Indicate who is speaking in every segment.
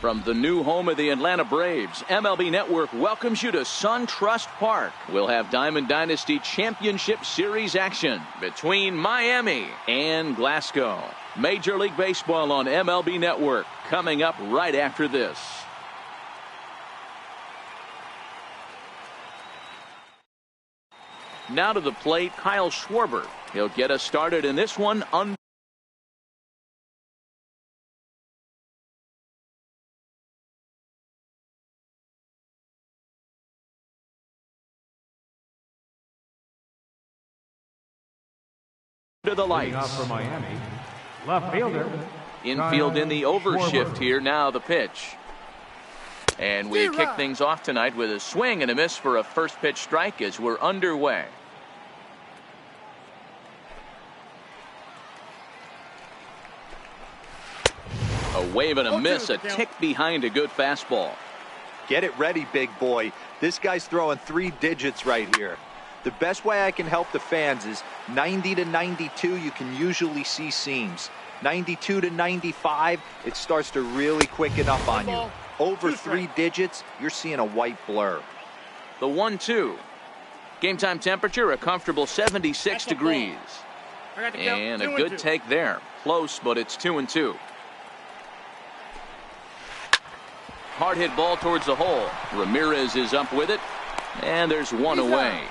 Speaker 1: From the new home of the Atlanta Braves, MLB Network welcomes you to SunTrust Park. We'll have Diamond Dynasty Championship Series action between Miami and Glasgow. Major League Baseball on MLB Network coming up right after this. Now to the plate, Kyle Schwarber. He'll get us started in this one under the lights.
Speaker 2: For Miami, left fielder.
Speaker 1: Infield in the overshift here. Now the pitch. And we kick things off tonight with a swing and a miss for a first pitch strike as we're underway. A wave and a miss, a tick behind a good fastball.
Speaker 3: Get it ready, big boy. This guy's throwing 3 digits right here. The best way I can help the fans is 90 to 92, you can usually see seams. 92 to 95, it starts to really quicken up on you. Over 3 digits, you're seeing a white blur.
Speaker 1: The 1-2. Game time temperature, a comfortable 76 degrees. And a good take there. Close, but it's 2-2. Hard hit ball towards the hole. Ramirez is up with it. And there's one away.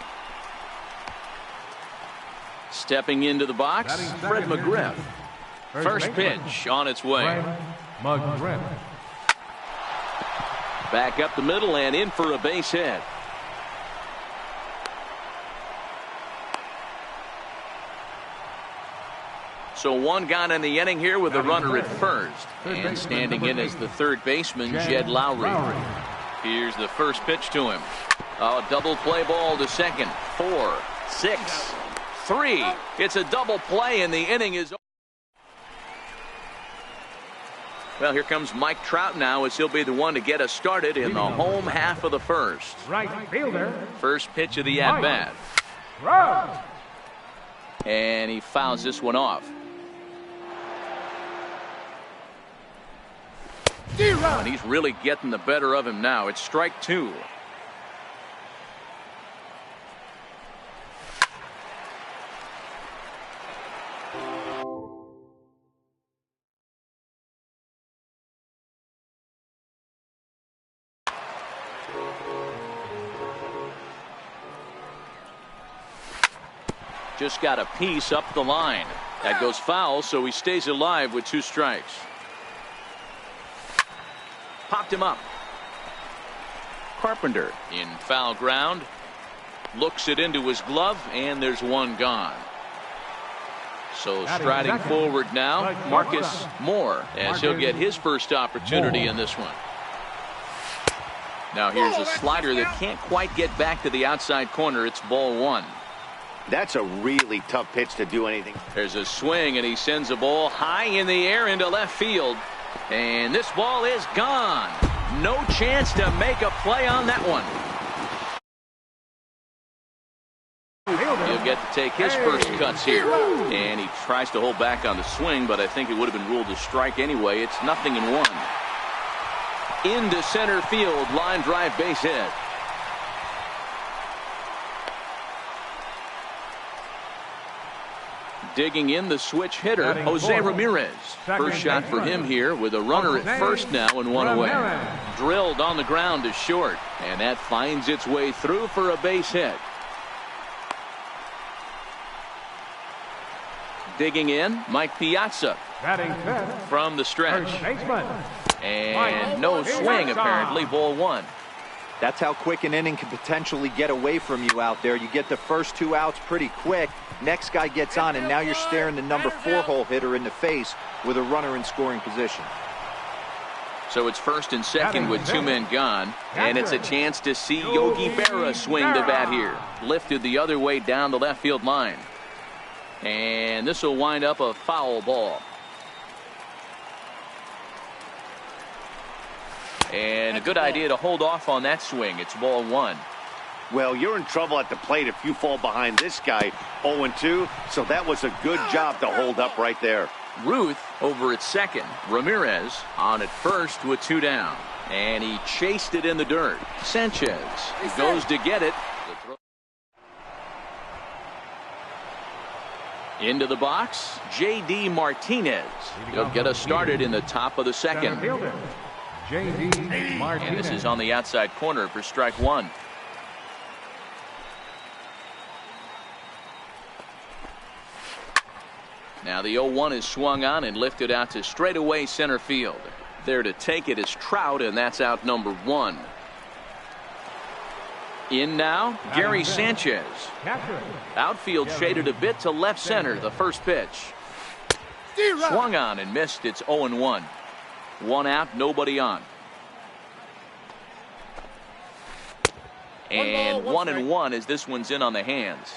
Speaker 1: Stepping into the box, Fred McGriff. First pitch on its way. Back up the middle and in for a base hit. So one gone in the inning here with a runner at first. And standing in as the third baseman, Jed Lowry. Here's the first pitch to him. A double play ball to second. 4, 6, 3. It's a double play and the inning is over. Well, here comes Mike Trout now as he'll be the one to get us started in the home half of the first.
Speaker 2: Right fielder.
Speaker 1: First pitch of the at-bat. And he fouls this one off. And he's really getting the better of him now. It's strike 2. Just got a piece up the line. That goes foul, so he stays alive with 2 strikes. Popped him up. Carpenter in foul ground. Looks it into his glove, and there's one gone. So striding forward now, Marcus Moore, as he'll get his first opportunity in this one. Now here's a slider that can't quite get back to the outside corner. It's ball 1.
Speaker 4: That's a really tough pitch to do anything.
Speaker 1: There's a swing, and he sends a ball high in the air into left field. And this ball is gone. No chance to make a play on that one. He'll get to take his first cuts here. And he tries to hold back on the swing, but I think it would have been ruled a strike anyway. It's 0-1. Into center field, line drive base hit. Digging in the switch hitter, Jose Ramirez. First shot for him here with a runner at first now and one away. Drilled on the ground to short, and that finds its way through for a base hit. Digging in, Mike Piazza from the stretch. And no swing apparently, ball 1.
Speaker 3: That's how quick an inning can potentially get away from you out there. You get the first 2 outs pretty quick. Next guy gets on, and now you're staring the number 4 hole hitter in the face with a runner in scoring position.
Speaker 1: So it's first and second with 2 men gone, and it's a chance to see Yogi Berra swing to bat here. Lifted the other way down the left field line. And this will wind up a foul ball. And a good idea to hold off on that swing. It's ball 1.
Speaker 4: Well, you're in trouble at the plate if you fall behind this guy 0-2, so that was a good job to hold up right there.
Speaker 1: Ruth over at second. Ramirez on at first with 2 down. And he chased it in the dirt. Sanchez goes to get it. Into the box, J.D. Martinez. He'll get us started in the top of the second.
Speaker 2: J.D. Martinez.
Speaker 1: And this is on the outside corner for strike 1. Now the 0-1 is swung on and lifted out to straightaway center field. There to take it is Trout, and that's out number 1. In now, Gary Sanchez. Outfield shaded a bit to left center. The first pitch. Swung on and missed. It's 0-1. 1 out, nobody on. And 1-1 as this one's in on the hands.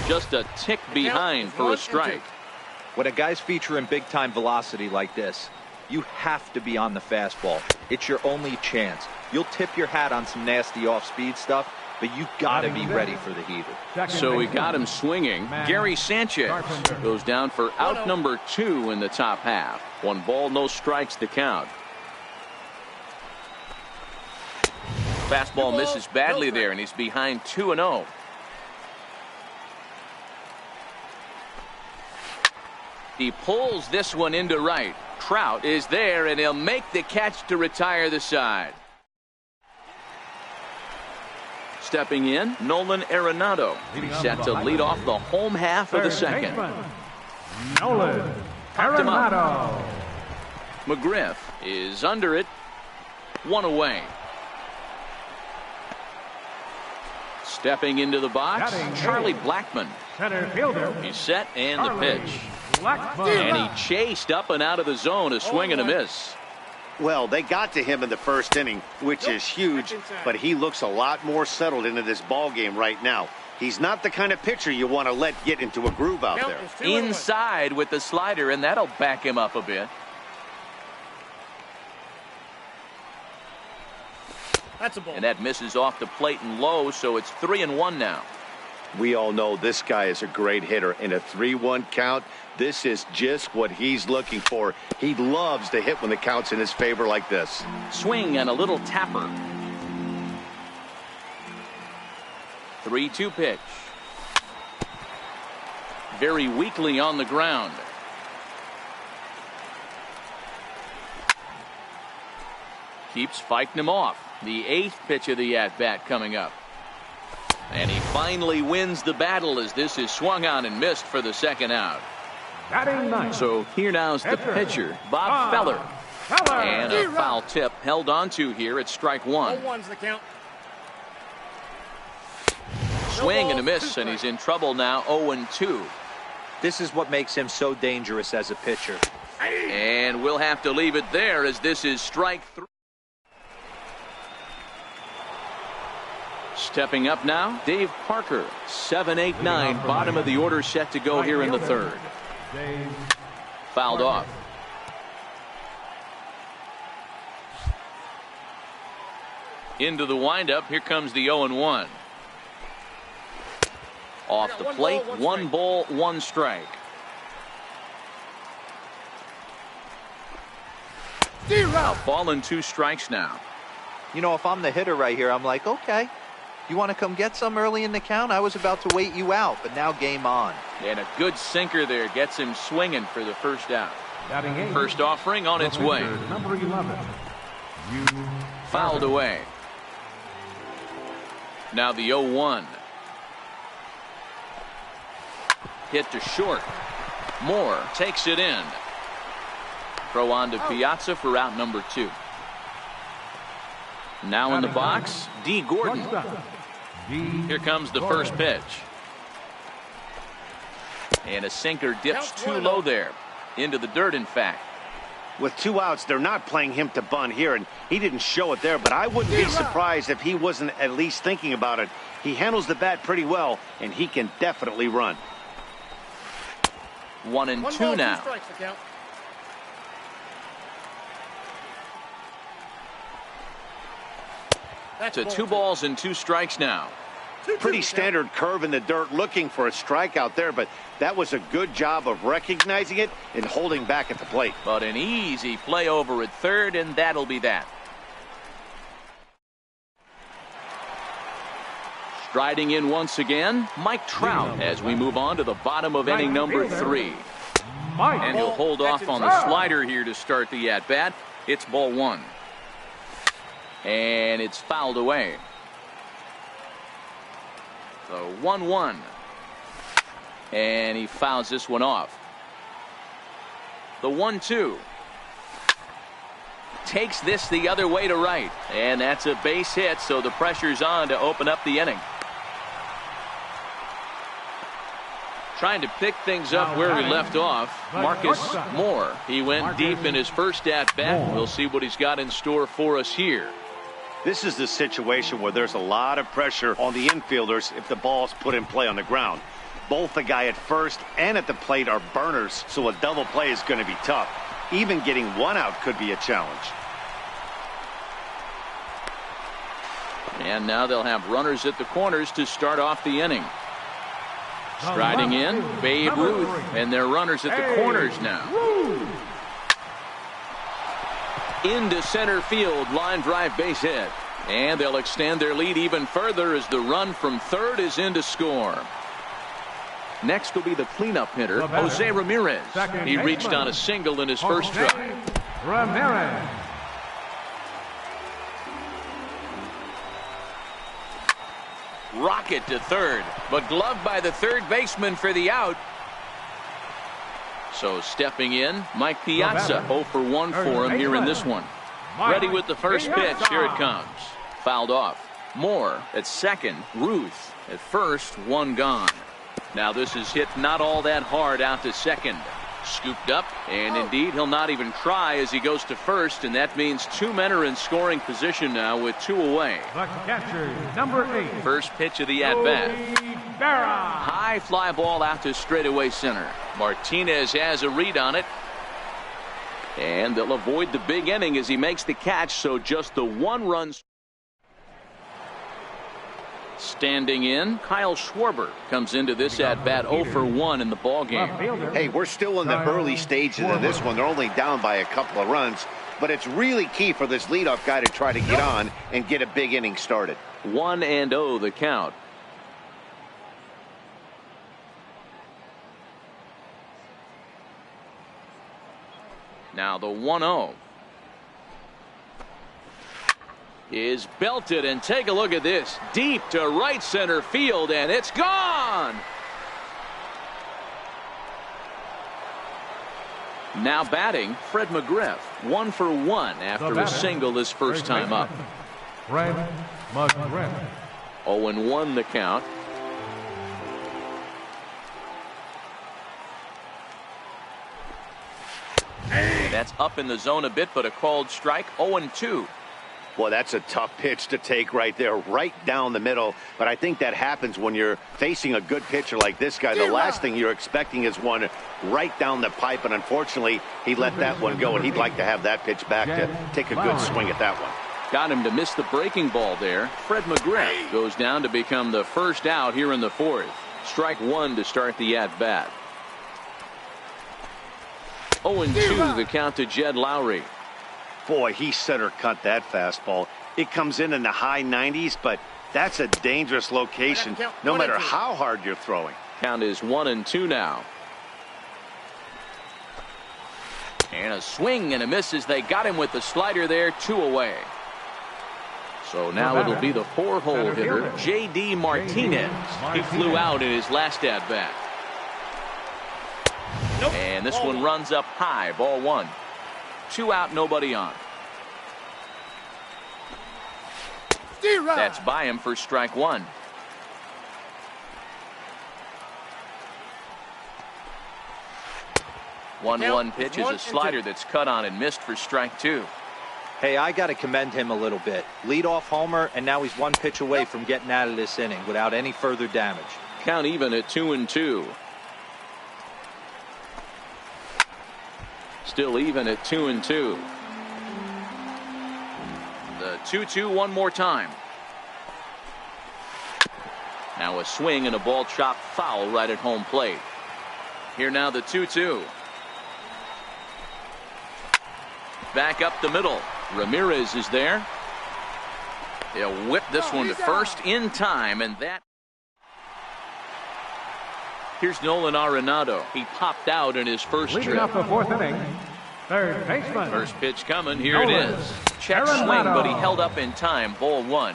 Speaker 1: Just a tick behind for a strike.
Speaker 3: When a guy's featuring big-time velocity like this, you have to be on the fastball. It's your only chance. You'll tip your hat on some nasty off-speed stuff, but you got to be ready for the heater.
Speaker 1: So we got him swinging. Gary Sanchez goes down for out number 2 in the top half. 1 ball, no strikes to count. Fastball misses badly there, and he's behind 2-0. He pulls this one into right. Trout is there, and he'll make the catch to retire the side. Stepping in, Nolan Arenado. He's set to lead off the home half of the second.
Speaker 2: Nolan Arenado.
Speaker 1: McGriff is under it. 1 away. Stepping into the box, Charlie Blackmon.
Speaker 2: Center fielder.
Speaker 1: He's set, and the pitch.
Speaker 2: Blackmon.
Speaker 1: And he chased up and out of the zone, a swing and a miss.
Speaker 4: Well, they got to him in the first inning, which is huge, but he looks a lot more settled into this ball game right now. He's not the kind of pitcher you want to let get into a groove out there.
Speaker 1: Inside with the slider, and that'll back him up a bit.
Speaker 5: That's a ball.
Speaker 1: And that misses off the plate and low, so it's 3-1 now.
Speaker 4: We all know this guy is a great hitter. In a 3-1 count, this is just what he's looking for. He loves to hit when the count's in his favor like this.
Speaker 1: Swing and a little tapper. 3-2 pitch. Very weakly on the ground. Keeps fighting him off. The 8th pitch of the at-bat coming up. And he finally wins the battle as this is swung on and missed for the second out. So here now's the pitcher, Bob Feller. And a foul tip held on to here at strike 1.
Speaker 5: 0-1's the count.
Speaker 1: Swing and a miss, and he's in trouble now. 0-2.
Speaker 3: This is what makes him so dangerous as a pitcher.
Speaker 1: And we'll have to leave it there as this is strike 3. Stepping up now, Dave Parker. 7, 8, 9, bottom of the order set to go here in the third. Fouled off. Into the windup, here comes the 0-1. Off the plate, 1 ball, 1 strike. Now ball and 2 strikes now.
Speaker 3: You know, if I'm the hitter right here, I'm like, okay, you want to come get some early in the count? I was about to wait you out, but now game on.
Speaker 1: And a good sinker there gets him swinging for the first out. First offering on its way.
Speaker 2: Number 11.
Speaker 1: Fouled away. Now the 0-1. Hit to short. Moore takes it in. Throw on to Piazza for out number 2. Now in the box, D. Gordon. Here comes the first pitch. And a sinker dips too low there. Into the dirt, in fact.
Speaker 4: With 2 outs, they're not playing him to bunt here, and he didn't show it there, but I wouldn't be surprised if he wasn't at least thinking about it. He handles the bat pretty well, and he can definitely run.
Speaker 1: 1-2 now. To 2 balls and 2 strikes now.
Speaker 4: Pretty standard curve in the dirt, looking for a strikeout there, but that was a good job of recognizing it and holding back at the plate.
Speaker 1: But an easy play over at third, and that'll be that. Striding in once again, Mike Trout, as we move on to the bottom of inning number 3. And he'll hold off on the slider here to start the at-bat. It's ball 1. And it's fouled away. So 1-1. And he fouls this one off. The 1-2. Takes this the other way to right. And that's a base hit, so the pressure's on to open up the inning. Trying to pick things up where he left off, Marcus Moore. He went deep in his first at-bat. We'll see what he's got in store for us here.
Speaker 4: This is the situation where there's a lot of pressure on the infielders if the ball's put in play on the ground. Both the guy at first and at the plate are burners, so a double play is going to be tough. Even getting one out could be a challenge.
Speaker 1: And now they'll have runners at the corners to start off the inning. Striding in, Babe Ruth, and their runners at the corners now. Into center field, line drive base hit. And they'll extend their lead even further as the run from third is in to score. Next will be the cleanup hitter, Jose Ramirez. He reached on a single in his first drive.
Speaker 2: Ramirez.
Speaker 1: Rocket to third, but gloved by the third baseman for the out. So stepping in, Mike Piazza, 0 for 1 for him here in this one. Ready with the first pitch. Here it comes. Fouled off. Moore at second. Ruth at first. One gone. Now this is hit not all that hard out to second. Scooped up, and indeed he'll not even try as he goes to first, and that means 2 men are in scoring position now with 2 away.
Speaker 2: The catcher, number 8.
Speaker 1: First pitch of the at-bat. High fly ball out to straightaway center. Martinez has a read on it. And they'll avoid the big inning as he makes the catch, so just the 1 run. Standing in, Kyle Schwarber comes into this at-bat 0 for 1 in the ballgame.
Speaker 4: Hey, we're still in the early stages of this one. They're only down by a couple of runs, but it's really key for this leadoff guy to try to get on and get a big inning started.
Speaker 1: 1-0 the count. Now the 1-0 is belted, and take a look at this. Deep to right center field, and it's gone. Now batting, Fred McGriff. 1 for 1 after a single his first time up.
Speaker 2: Fred McGriff.
Speaker 1: 0-1 the count. That's up in the zone a bit, but a called strike. 0-2.
Speaker 4: Well, that's a tough pitch to take right there, right down the middle. But I think that happens when you're facing a good pitcher like this guy. The last thing you're expecting is one right down the pipe, and unfortunately, he let that one go, and he'd like to have that pitch back to take a good swing at that one.
Speaker 1: Got him to miss the breaking ball there. Fred McGriff goes down to become the first out here in the 4th. Strike 1 to start the at-bat. 0-2 the count to Jed Lowry.
Speaker 4: Boy, he center cut that fastball. It comes in the high 90s, but that's a dangerous location no matter how hard you're throwing.
Speaker 1: Count is 1-2 now. And a swing and a miss as they got him with the slider there. 2 away. So now it'll be the 4-hole hitter, J.D. Martinez. He flew out in his last at-bat. And this one runs up high. Ball 1. 2 out, nobody on. That's by him for strike 1. One pitch is a slider that's cut on and missed for strike 2.
Speaker 3: Hey, I got to commend him a little bit. Leadoff homer, and now he's 1 pitch away from getting out of this inning without any further damage.
Speaker 1: Count even at 2-2. Still even at 2-2. The 2-2 one more time. Now a swing and a ball chopped foul right at home plate. Here now the 2-2. Back up the middle. Ramirez is there. They'll whip this one to first in time, and that. Here's Nolan Arenado. He popped out in his first
Speaker 2: Leading
Speaker 1: trip.
Speaker 2: off the fourth inning, third baseman.
Speaker 1: First pitch coming. Here it
Speaker 2: Nolan
Speaker 1: is. Check swing,
Speaker 2: Arenado.
Speaker 1: but he held up in time. Ball one.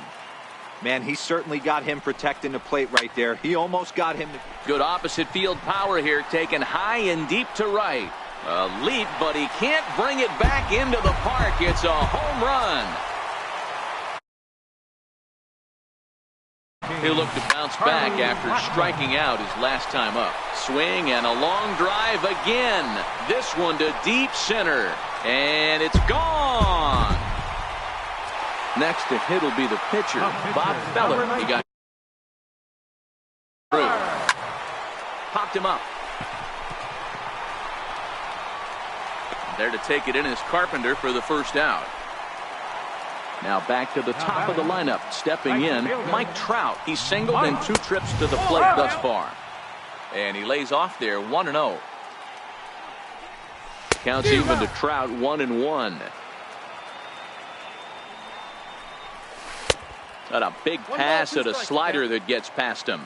Speaker 3: Man, he certainly got him protecting the plate right there. He almost got him.
Speaker 1: Good opposite field power here, taken high and deep to right. A leap, but he can't bring it back into the park. It's a home run. He'll look to bounce back after striking out his last time up. Swing and a long drive again. This one to deep center. And it's gone. Next to hit will be the pitcher, Bob Feller. He got through. Popped him up. There to take it in is Carpenter for the first out. Now back to the top of the lineup. Stepping in, Mike Trout. He's singled in 2 trips to the plate thus far. And he lays off there 1-0. Counts even to Trout 1-1. Got a big pass at a slider that gets past him.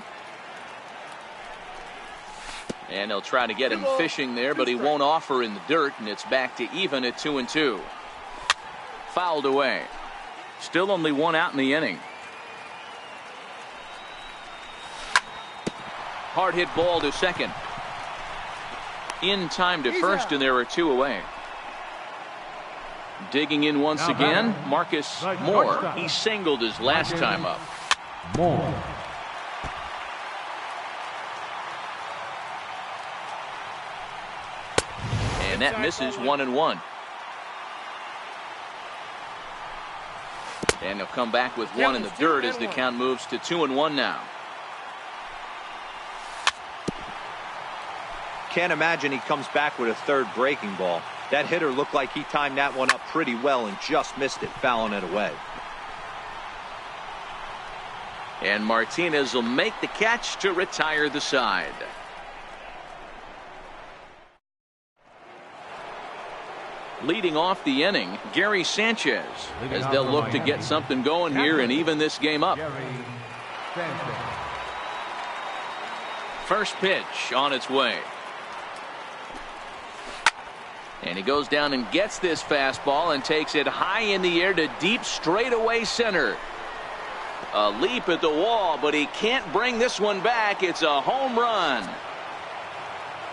Speaker 1: And they'll try to get him fishing there, but he won't offer in the dirt, and it's back to even at 2-2. Fouled away. Still only 1 out in the inning. Hard hit ball to second. In time to first, and there are 2 away. Digging in once again, Marcus Moore. He singled his last time up.
Speaker 2: Moore.
Speaker 1: And that misses 1-1. And they'll come back with 1 in the dirt as the count moves to 2-1 now.
Speaker 3: Can't imagine he comes back with a third breaking ball. That hitter looked like he timed that one up pretty well and just missed it, fouling it away.
Speaker 1: And Martinez will make the catch to retire the side. Leading off the inning, Gary Sanchez, as they'll look to get something going here and even this game up. First pitch on its way. And he goes down and gets this fastball and takes it high in the air to deep straightaway center. A leap at the wall, but he can't bring this one back. It's a home run.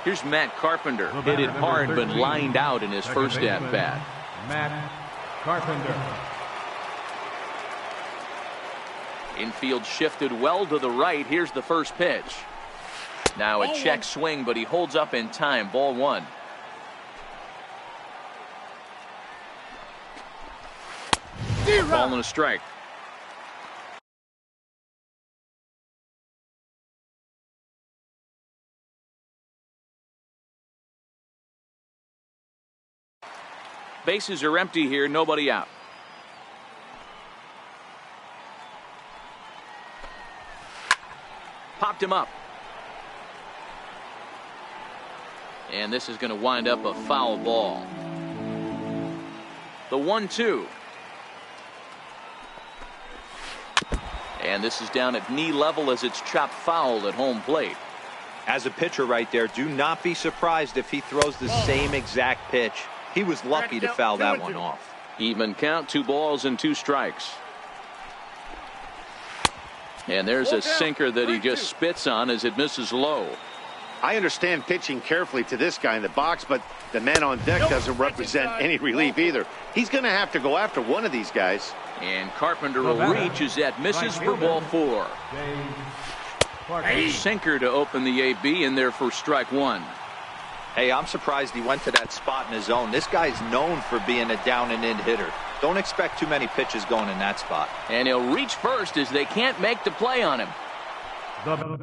Speaker 1: Here's Matt Carpenter. Hit it hard but lined out in his first at-bat.
Speaker 2: Matt Carpenter.
Speaker 1: Infield shifted well to the right. Here's the first pitch. Now a check swing, but he holds up in time. Ball one. Ball and a strike. Bases are empty here, nobody out. Popped him up. And this is going to wind up a foul ball. The 1-2. And this is down at knee level as it's chopped foul at home plate.
Speaker 3: As a pitcher right there, do not be surprised if he throws the same exact pitch. He was lucky to foul that one off.
Speaker 1: Even count, 2 balls and 2 strikes. And there's a sinker that he just spits on as it misses low.
Speaker 4: I understand pitching carefully to this guy in the box, but the man on deck doesn't represent any relief either. He's going to have to go after one of these guys.
Speaker 1: And Carpenter will reach as that misses for ball 4. A sinker to open the AB in there for strike 1.
Speaker 3: Hey, I'm surprised he went to that spot in his zone. This guy's known for being a down and in hitter. Don't expect too many pitches going in that spot.
Speaker 1: And he'll reach first as they can't make the play on him.
Speaker 2: The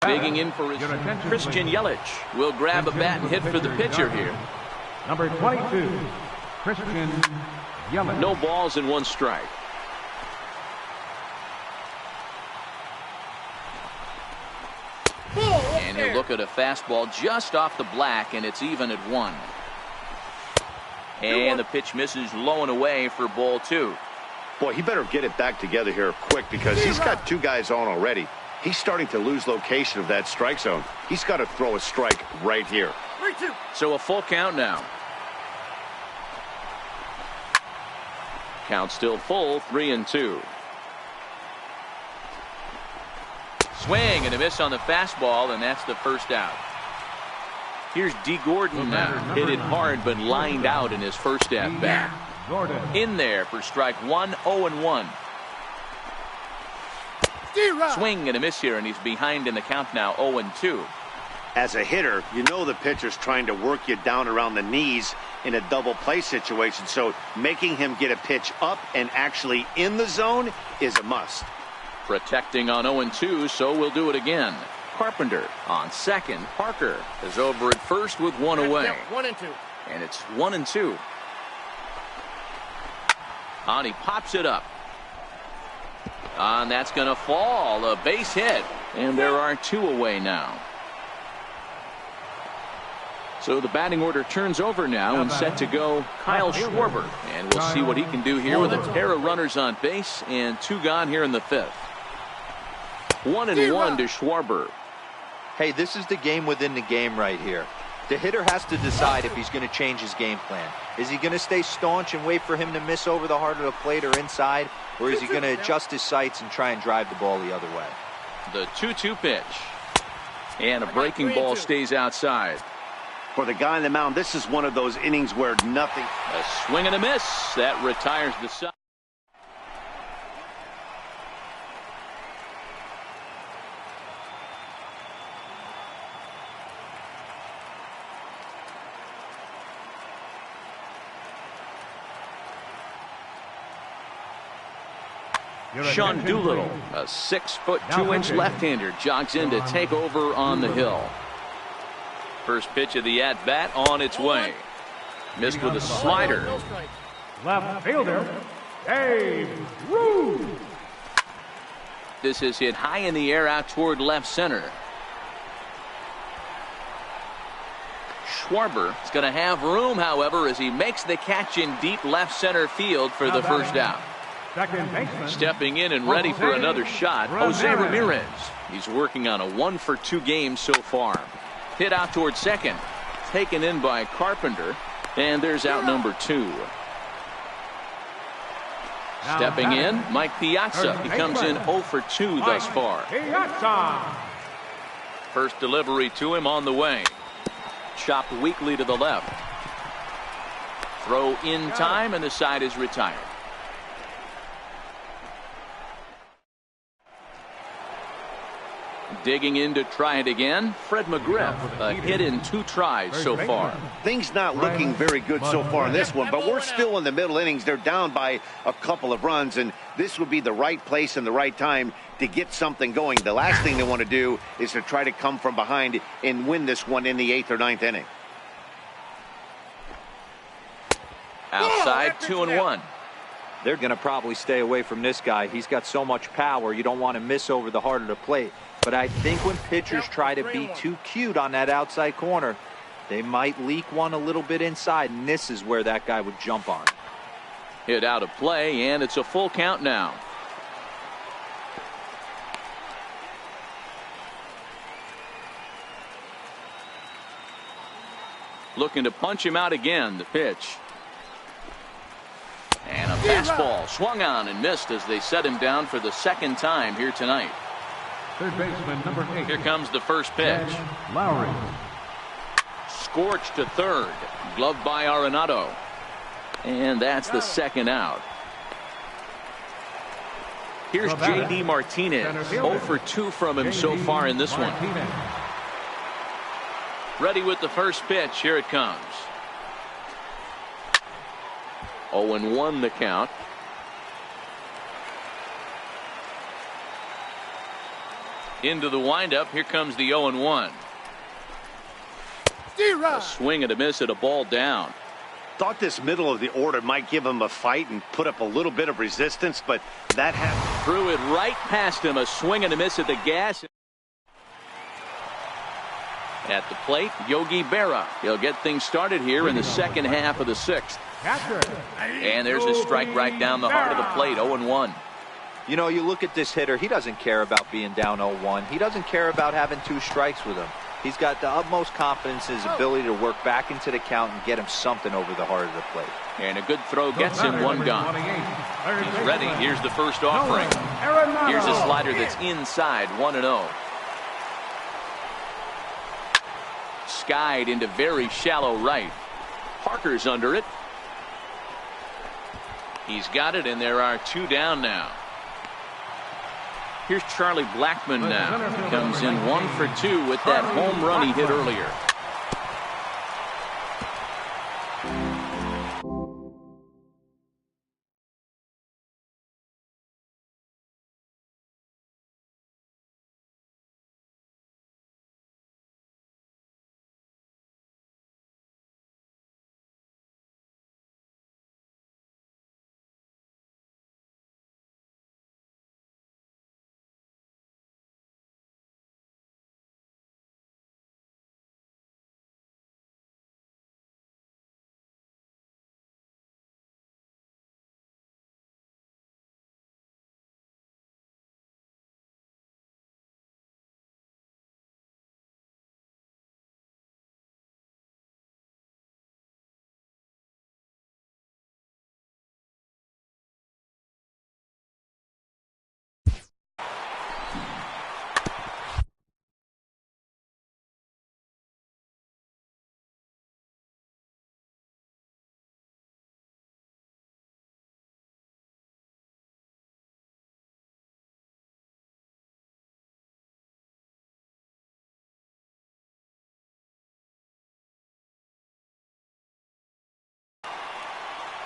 Speaker 1: Digging in for his
Speaker 2: Your attention,
Speaker 1: Christian
Speaker 2: please.
Speaker 1: Yelich will grab a bat and hit for the pitcher here.
Speaker 2: Number 22, Christian Yelich.
Speaker 1: No balls and 1 strike. And he'll look at a fastball just off the black, and it's even at 1. And the pitch misses low and away for ball 2.
Speaker 4: Boy, he better get it back together here quick because he's got 2 guys on already. He's starting to lose location of that strike zone. He's got to throw a strike right here.
Speaker 1: So a full count now. Count still full, 3-2. Swing and a miss on the fastball, and that's the first out. Here's D. Gordon now. Hit it hard, but lined out in his first at bat.
Speaker 2: Gordon.
Speaker 1: In there for strike 1, 0-1. Swing and a miss here, and he's behind in the count now, 0-2.
Speaker 4: As a hitter, you know the pitcher's trying to work you down around the knees in a double play situation, so making him get a pitch up and actually in the zone is a must.
Speaker 1: Protecting on 0-2, so we'll do it again. Carpenter on second. Parker is over at first with 1 away.
Speaker 5: 1-2.
Speaker 1: And it's 1-2. And he pops it up. And that's going to fall. A base hit. And there are 2 away now. So the batting order turns over now and set to go Kyle Schwarber. And we'll see what he can do here with a pair of runners on base and 2 gone here in the 5th. 1-1 to Schwarber.
Speaker 3: Hey, this is the game within the game right here. The hitter has to decide if he's going to change his game plan. Is he going to stay staunch and wait for him to miss over the heart of the plate or inside? Or is he going to adjust his sights and try and drive the ball the other way?
Speaker 1: The 2-2 pitch. And a breaking ball stays outside.
Speaker 4: For the guy on the mound, this is one of those innings where nothing.
Speaker 1: A swing and a miss. That retires the side. Sean Doolittle, a 6'2" left-hander, jogs in to take over on the hill. First pitch of the at-bat on its way. Missed with a slider.
Speaker 2: Left fielder, Dave Rude.
Speaker 1: This is hit high in the air out toward left center. Schwarber is going to have room, however, as he makes the catch in deep left center field for the first out.
Speaker 2: Second baseman.
Speaker 1: Stepping in and ready for another shot, Jose Ramirez. He's working on a 1-for-2 game so far. Hit out toward second. Taken in by Carpenter. And there's out number 2. Stepping in, Mike Piazza. He comes in 0-for-2 thus far.
Speaker 2: Piazza.
Speaker 1: First delivery to him on the way. Chopped weakly to the left. Throw in time, and the side is retired. Digging in to try it again, Fred McGriff. A hit in 2 tries so far.
Speaker 4: Things not looking very good so far in this one, but we're still in the middle innings. They're down by a couple of runs, and this would be the right place and the right time to get something going. The last thing they want to do is to try to come from behind and win this one in the 8th or 9th inning.
Speaker 1: Outside, 2-1.
Speaker 3: They're going to probably stay away from this guy. He's got so much power. You don't want to miss over the heart of the plate. But I think when pitchers try to be too cute on that outside corner, they might leak one a little bit inside, and this is where that guy would jump on.
Speaker 1: Hit out of play, and it's a full count now. Looking to punch him out again, the pitch. And a fastball swung on and missed as they set him down for the 2nd time here tonight.
Speaker 2: Third baseman, number 8.
Speaker 1: Here comes the first pitch.
Speaker 2: Lowry.
Speaker 1: Scorched to third. Gloved by Arenado. And that's the 2nd out. Here's J.D. Martinez. 0-for-2 from him so far in this one. Ready with the first pitch. Here it comes. 0-1 the count. Into the windup. Here comes the 0-1. A swing and a miss at a ball down.
Speaker 4: Thought this middle of the order might give him a fight and put up a little bit of resistance, but that happened.
Speaker 1: Threw it right past him. A swing and a miss at the gas. At the plate, Yogi Berra. He'll get things started here in the second half of the sixth. And there's a strike right down the heart of the plate. 0-1.
Speaker 3: You know, you look at this hitter, he doesn't care about being down 0-1. He doesn't care about having 2 strikes with him. He's got the utmost confidence in his ability to work back into the count and get him something over the heart of the plate.
Speaker 1: And a good throw gets him 1 gone. He's ready. Here's the first offering. Here's a slider that's inside. 1-0. Skied into very shallow right. Parker's under it. He's got it, and there are 2 down now. Here's Charlie Blackmon now. Comes in 1 for 2 with that home run he hit earlier.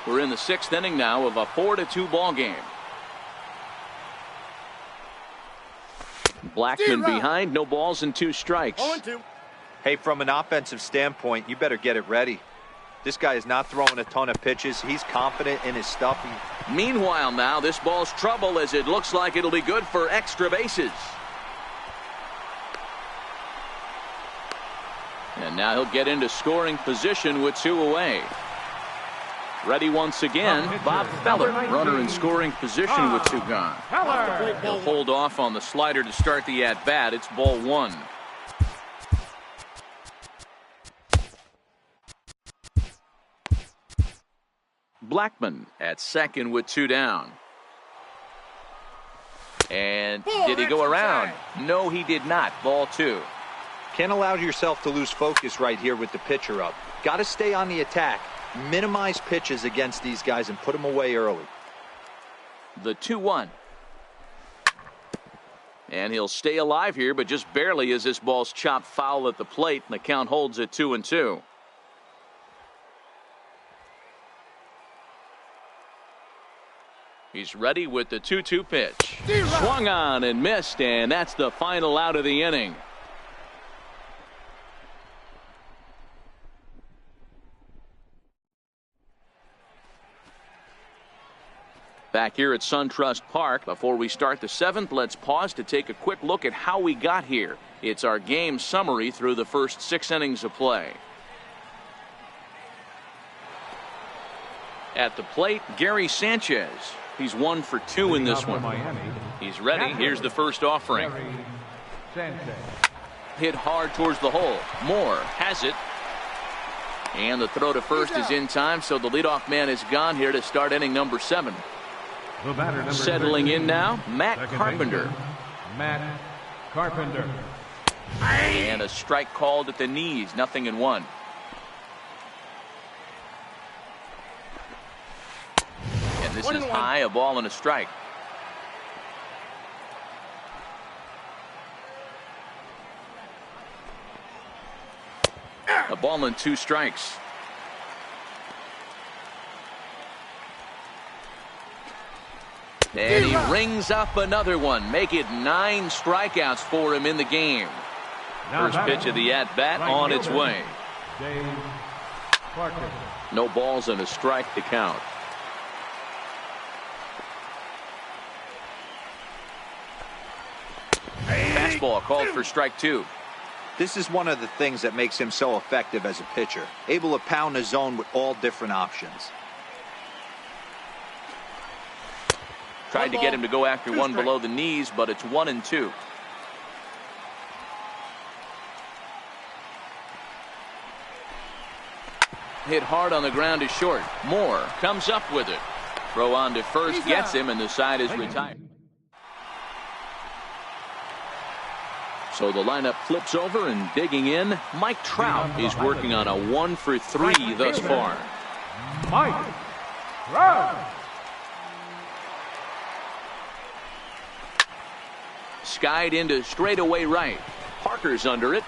Speaker 1: We're in the 6th inning now of a 4-2 ball game. Blackmon behind, no balls and 2 strikes.
Speaker 4: 0-2.
Speaker 3: Hey, from an offensive standpoint, you better get it ready. This guy is not throwing a ton of pitches. He's confident in his stuff.
Speaker 1: Meanwhile now, this ball's trouble as it looks like it'll be good for extra bases. And now he'll get into scoring position with 2 away. Ready once again, Bob Feller, runner in scoring position with 2 gone. He'll hold off on the slider to start the at-bat. It's ball 1. Blackmon at second with 2 down. And did he go around? No, he did not. Ball 2.
Speaker 3: Can't allow yourself to lose focus right here with the pitcher up. Got to stay on the attack. Minimize pitches against these guys and put them away early.
Speaker 1: The 2-1. And he'll stay alive here, but just barely as this ball's chopped foul at the plate, and the count holds at 2-2. He's ready with the 2-2 pitch. Swung on and missed, and that's the final out of the inning. Back here at SunTrust Park, before we start the 7th, let's pause to take a quick look at how we got here. It's our game summary through the first 6 innings of play. At the plate, Gary Sanchez. He's 1 for 2 in this one. He's ready. Here's the first offering. Hit hard towards the hole. Moore has it. And the throw to first is in time, so the leadoff man is gone here to start inning number 7. Settling in now, Matt Carpenter.
Speaker 2: Matt Carpenter.
Speaker 1: And a strike called at the knees, 0-1. And this is high, a ball and a strike. A ball and 2 strikes. And he rings up another one. Make it 9 strikeouts for him in the game. First pitch of the at-bat on its way. No balls and a strike to count. Fastball called for strike 2.
Speaker 3: This is one of the things that makes him so effective as a pitcher. Able to pound the zone with all different options.
Speaker 1: Tried to get him to go after one below the knees, but it's 1-2. Hit hard on the ground to short. Moore comes up with it. Throw on to first, gets him, and the side is retired. So the lineup flips over, and digging in, Mike Trout is working on a 1-for-3 thus far.
Speaker 2: Mike Trout.
Speaker 1: Skied into straightaway right. Parker's under it.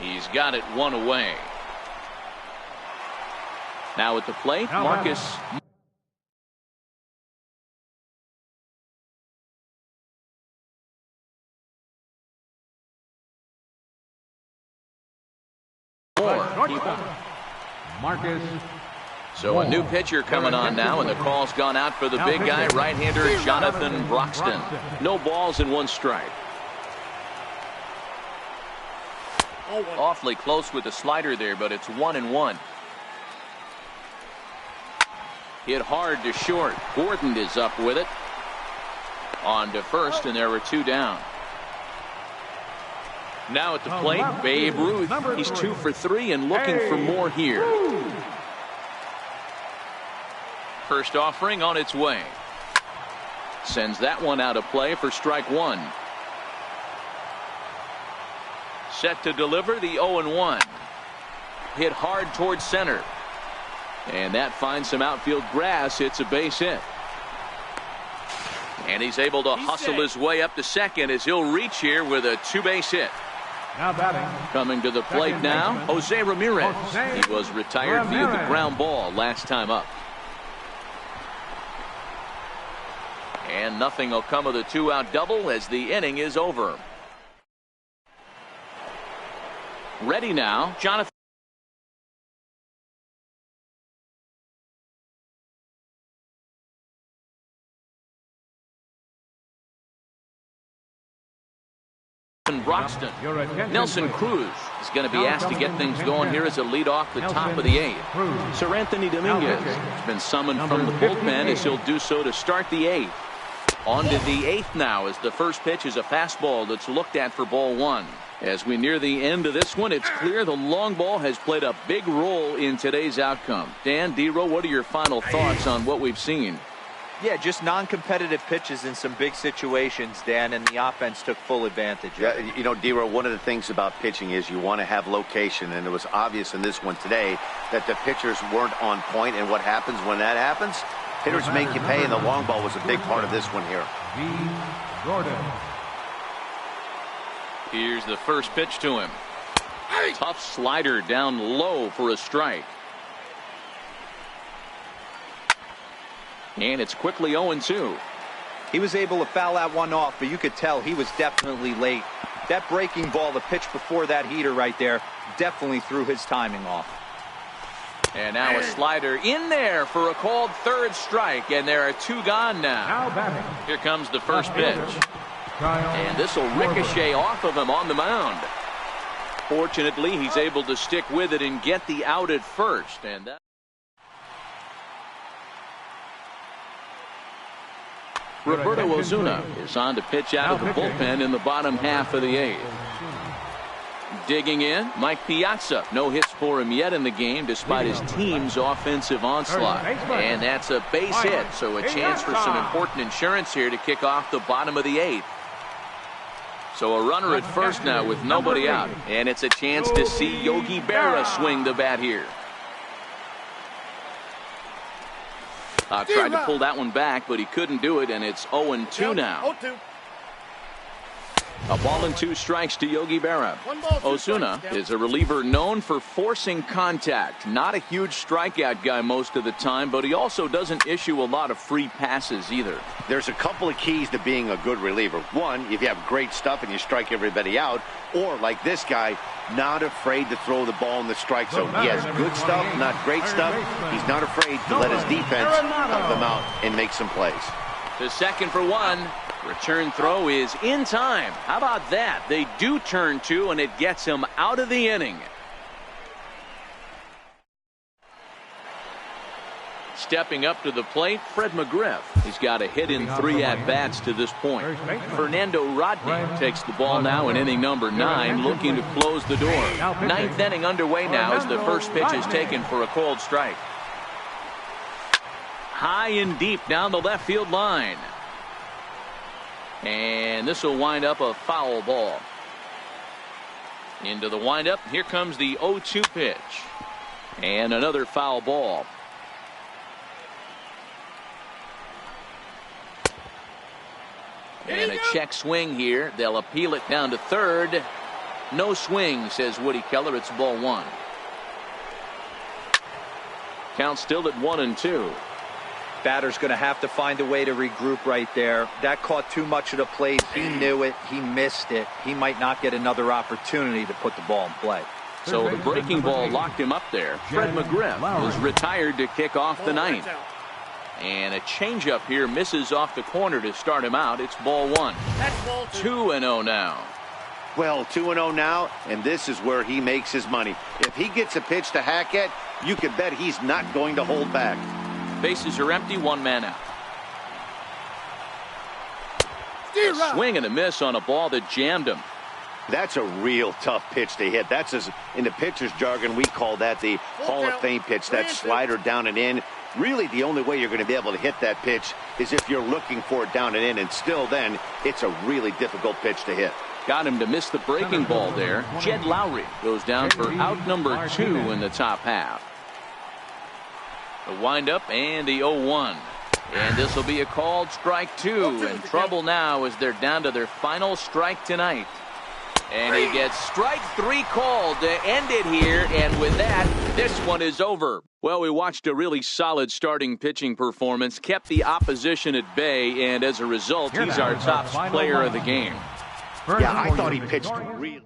Speaker 1: He's got it one away. Now at the plate, Marcus.
Speaker 2: Marcus.
Speaker 1: So a new pitcher coming on now, and the call's gone out for the big guy, right-hander Jonathan Broxton. No balls and 1 strike. Awfully close with the slider there, but it's 1-1. Hit hard to short. Gordon is up with it. On to first, and there were 2 down. Now at the plate, Babe Ruth. He's 2 for 3 and looking for more here. First offering on its way. Sends that one out of play for strike 1. Set to deliver the 0-1. Hit hard towards center. And that finds some outfield grass. It's a base hit. And he's able to hustle his way up to second as he'll reach here with a 2-base hit.
Speaker 2: Now batting.
Speaker 1: Coming to the plate now, Jose Ramirez. He was retired via the ground ball last time up. And nothing will come of the 2-out double as the inning is over. Ready now, Jonathan Broxton. Nelson Cruz is going to be asked to get things going here as a lead off the top of the 8th. Sir Anthony Dominguez has been summoned from the bullpen as he'll do so to start the 8th. On to the 8th now as the first pitch is a fastball that's looked at for ball 1. As we near the end of this one, it's clear the long ball has played a big role in today's outcome. Dan, D-Row, what are your final thoughts on what we've seen?
Speaker 3: Yeah, just non-competitive pitches in some big situations, Dan, and the offense took full advantage.
Speaker 4: Yeah, you know, D-Row, one of the things about pitching is you want to have location, and it was obvious in this one today that the pitchers weren't on point, and what happens when that happens? Hitters make you pay, and the long ball was a big part of this one here.
Speaker 2: Gordon.
Speaker 1: Here's the first pitch to him. Tough slider down low for a strike. And it's quickly 0-2.
Speaker 3: He was able to foul that one off, but you could tell he was definitely late. That breaking ball, the pitch before that heater right there, definitely threw his timing off.
Speaker 1: And now a slider in there for a called 3rd strike, and there are 2 gone now. Here comes the first pitch. And this will ricochet off of him on the mound. Fortunately, he's able to stick with it and get the out at first. And that Roberto Ozuna is on to pitch out of the bullpen in the bottom half of the 8th. Digging in, Mike Piazza. No hits for him yet in the game despite his team's offensive onslaught. And that's a base hit, so a chance for some important insurance here to kick off the bottom of the 8th. So a runner at first now with nobody out. And it's a chance to see Yogi Berra swing the bat here. Tried to pull that one back, but he couldn't do it, and it's 0-2 now. A ball and 2 strikes to Yogi Berra. Osuna is a reliever known for forcing contact. Not a huge strikeout guy most of the time, but he also doesn't issue a lot of free passes either.
Speaker 4: There's a couple of keys to being a good reliever. One, if you have great stuff and you strike everybody out, or like this guy, not afraid to throw the ball in the strike zone. He has good stuff, not great stuff. He's not afraid to let his defense help him out and make some plays.
Speaker 1: To second for 1. Return throw is in time. How about that? They do turn 2, and it gets him out of the inning. Stepping up to the plate, Fred McGriff. He's got a hit in 3 at-bats to this point. Fernando Rodney takes the ball now in inning number 9, looking to close the door. 9th inning underway now as the first pitch is taken for a called strike. High and deep down the left field line. And this will wind up a foul ball. Into the windup. Here comes the 0-2 pitch. And another foul ball. And a check swing here. They'll appeal it down to third. No swing, says Woody Keller. It's ball 1. Count still at 1-2.
Speaker 3: Batter's going to have to find a way to regroup right there. That caught too much of the plate. He knew it. He missed it. He might not get another opportunity to put the ball in play.
Speaker 1: So the breaking ball locked him up there. Fred McGriff is retired to kick off the 9th. And a changeup here misses off the corner to start him out. It's ball 1. 2-0 now.
Speaker 4: Well, 2-0 now, and this is where he makes his money. If he gets a pitch to hack at, you can bet he's not going to hold back.
Speaker 1: Bases are empty, 1 man out. A swing and a miss on a ball that jammed him.
Speaker 4: That's a real tough pitch to hit. That's, as in the pitcher's jargon, we call that the Hall of Fame pitch. That slider down and in. Really, the only way you're going to be able to hit that pitch is if you're looking for it down and in, and still then, it's a really difficult pitch to hit.
Speaker 1: Got him to miss the breaking ball there. Jed Lowry goes down for out number 2 in the top half. The windup and the 0-1. And this will be a called strike 2. And trouble now as they're down to their final strike tonight. And he gets strike 3 called to end it here. And with that, this one is over. Well, we watched a really solid starting pitching performance, kept the opposition at bay, and as a result, he's our top player of the game.
Speaker 4: Yeah, I thought he pitched really